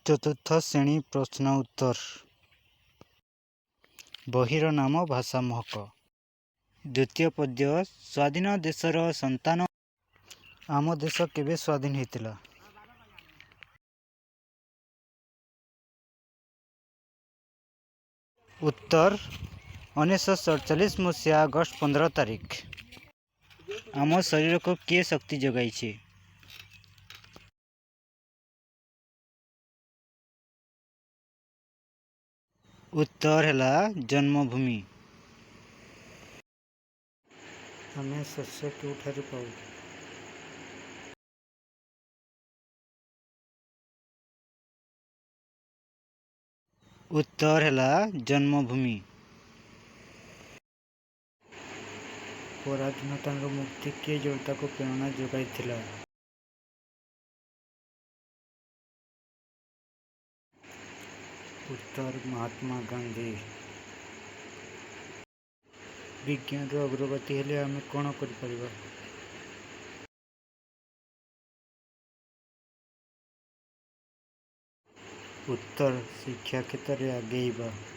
चतुर्थ श्रेणी प्रश्न उत्तर। बहिर नाम भाषा महक। द्वितीय पद्य स्वाधीन देशर संतान आम देश केबे स्वाधीन होइतिला? उत्तर 1947 मसीहा अगस्त 15 तारिख। आम शरीर को किए शक्ति जगाई? उत्तर है जन्मभूमि। आमे शस्य केउठारु पाऊ? उत्तर है जन्मभूमि। पराधीनता मुक्ति किए जनता को प्रेरणा जोगाई? उत्तर महात्मा गांधी। विज्ञान अग्रगति हेले आमे कौन करिपरिबा? उत्तर शिक्षा क्षेत्र में आगेइबा।